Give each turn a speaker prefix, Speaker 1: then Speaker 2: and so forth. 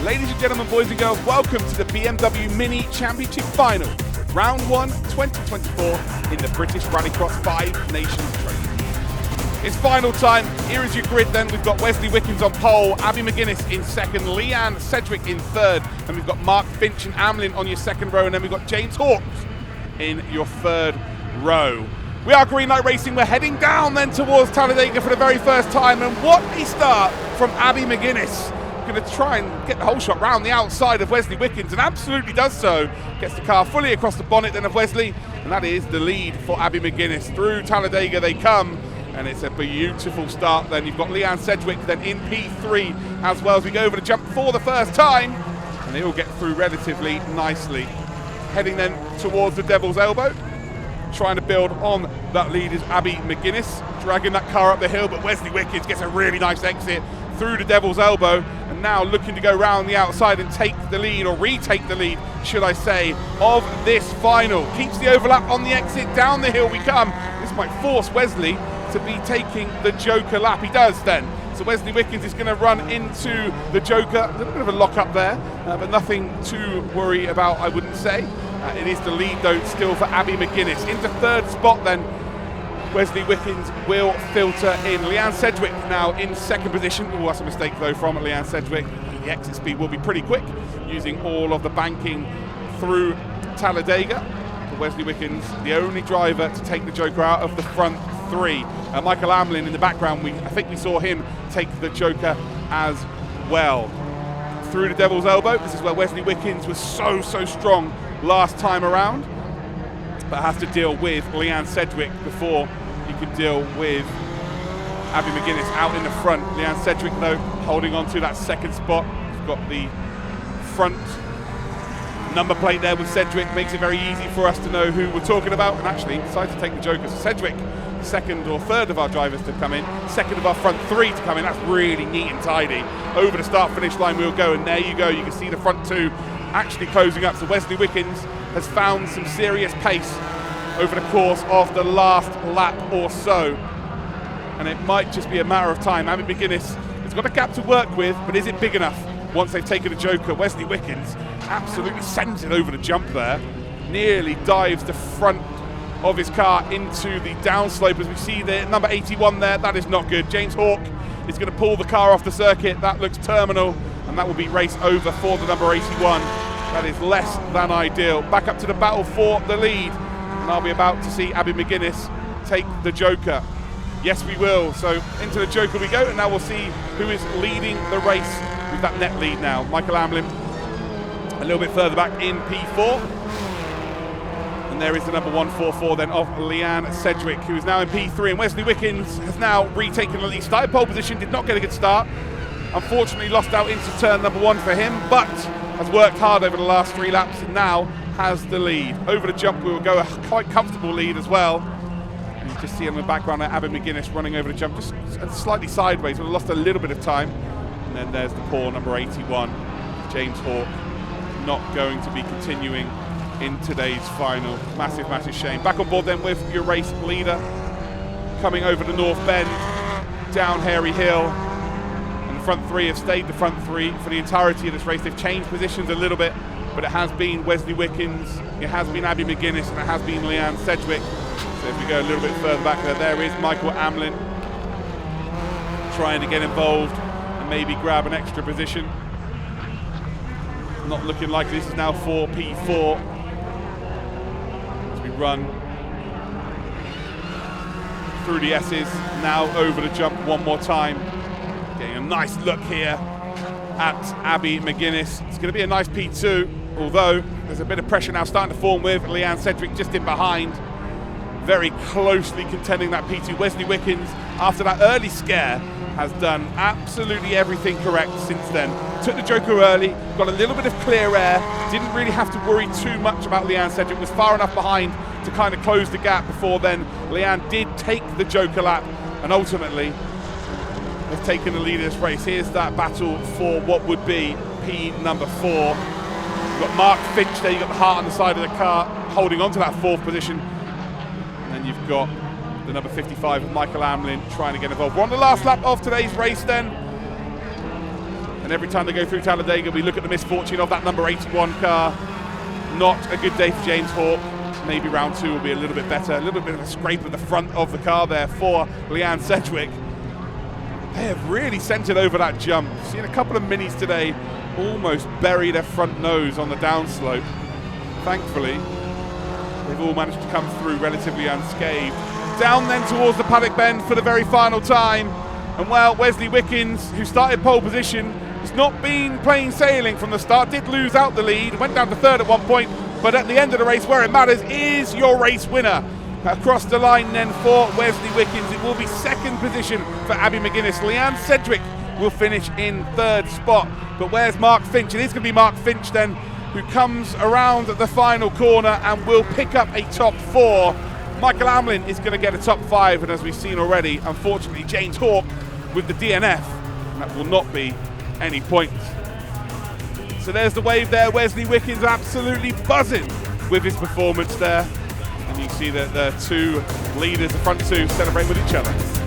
Speaker 1: Ladies and gentlemen, boys and girls, welcome to the BMW MINI Championship Final, Round 1, 2024 in the British Rallycross 5 Nations Trophy. It's final time. Here is your grid then. We've got Wesley Wickens on pole, Abby McGuinness in second, Leanne Sedgwick in third, and we've got Mark Finch and Amlin on your second row, and then we've got James Hawkes in your third row. We are Green Light Racing. We're heading down then towards Talladega for the very first time, and what a start from Abby McGuinness. Going to try and get the whole shot round the outside of Wesley Wickens, and absolutely does so. Gets the car fully across the bonnet then of Wesley, and that is the lead for Abby McGuinness. Through Talladega they come, and it's a beautiful start then. You've got Leanne Sedgwick then in P3 as well as we go over the jump for the first time, and they all get through relatively nicely. Heading then towards the Devil's Elbow. Trying to build on that lead is Abby McGuinness, dragging that car up the hill, but Wesley Wickens gets a really nice exit through the Devil's Elbow, and now looking to go round the outside and take the lead, or retake the lead, should I say, of this final. Keeps the overlap on the exit, down the hill we come. This might force Wesley to be taking the Joker lap. He does then. So Wesley Wickens is going to run into the Joker. A little bit of a lock up there, but nothing to worry about, I wouldn't say. It is the lead though still for Abby McGuinness. Into third spot then, Wesley Wickens will filter in. Leanne Sedgwick now in second position. Oh, that's a mistake though from Leanne Sedgwick. The exit speed will be pretty quick, using all of the banking through Talladega. But Wesley Wickens, the only driver to take the Joker out of the front three. Michael Amlin in the background, I think we saw him take the Joker as well. Through the Devil's Elbow, this is where Wesley Wickens was so strong last time around, but has to deal with Leanne Sedgwick before he can deal with Abby McGuinness out in the front. Leanne Sedgwick though holding on to that second spot. We've got the front number plate there with Sedgwick, makes it very easy for us to know who we're talking about, and actually decided to take the Joker. So Sedgwick, second or third of our drivers to come in, second of our front three to come in. That's really neat and tidy. Over the start finish line we'll go, and there you go, you can see the front two actually closing up. So Wesley Wickens has found some serious pace over the course of the last lap or so, and it might just be a matter of time. Abby McGuinness has got a gap to work with, but is it big enough once they've taken a Joker? Wesley Wickens absolutely sends it over the jump there, nearly dives the front of his car into the downslope, as we see the number 81 there. That is not good. James Hawke is going to pull the car off the circuit. That looks terminal, and that will be race over for the number 81. That is less than ideal. Back up to the battle for the lead, and I'll be about to see Abby McGuinness take the Joker. Yes, we will. So into the Joker we go, and now we'll see who is leading the race with that net lead now. Michael Amlin a little bit further back in P4. And there is the number 144 then of Leanne Sedgwick, who is now in P3, and Wesley Wickens has now retaken the lead. Started pole position, did not get a good start. Unfortunately lost out into turn number 1 for him, but has worked hard over the last 3 laps and now has the lead. Over the jump we will go a quite comfortable lead as well. And you just see in the background there Abby McGuinness running over the jump just slightly sideways, but lost a little bit of time. And then there's the poor number 81, James Hawke, not going to be continuing in today's final. Massive shame. Back on board then with your race leader, coming over the North Bend, down Hairy Hill, and the front three have stayed the front three for the entirety of this race. They've changed positions a little bit, but it has been Wesley Wickens, it has been Abby McGuinness, and it has been Leanne Sedgwick. So if we go a little bit further back there is Michael Amlin trying to get involved and maybe grab an extra position. Not looking like this is now for P4. As we run through the S's, now over the jump one more time. Getting a nice look here at Abby McGuinness. It's going to be a nice P2, although there's a bit of pressure now starting to form with Leanne Sedgwick just in behind, very closely contending that P2. Wesley Wickens, after that early scare, has done absolutely everything correct since then. Took the Joker early, got a little bit of clear air, didn't really have to worry too much about Leanne Sedgwick, was far enough behind to kind of close the gap before then. Leanne did take the Joker lap, and ultimately has taken the lead of this race. Here's that battle for what would be P number 4. You've got Mark Finch there, you've got the heart on the side of the car, holding on to that 4th position. And then you've got the number 55 of Michael Amlin trying to get involved. We're on the last lap of today's race then. And every time they go through Talladega, we look at the misfortune of that number 81 car. Not a good day for James Hawke. Maybe round 2 will be a little bit better. A little bit of a scrape at the front of the car there for Leanne Sedgwick. They have really centered over that jump. Seen a couple of minis today almost bury their front nose on the downslope. Thankfully, they've all managed to come through relatively unscathed. Down then towards the paddock bend for the very final time. And well, Wesley Wickens, who started pole position, has not been plain sailing from the start, did lose out the lead, went down to 3rd at one point, but at the end of the race, where it matters, is your race winner. Across the line then for Wesley Wickens, it will be 2nd position for Abby McGuinness. Leanne Sedgwick will finish in 3rd spot. But where's Mark Finch? It is going to be Mark Finch then, who comes around the final corner and will pick up a top 4. Michael Amlin is going to get a top 5, and as we've seen already, unfortunately, James Hawke with the DNF. That will not be any points. So there's the wave there. Wesley Wickens absolutely buzzing with his performance there. And you can see that the 2 leaders, the front 2, celebrate with each other.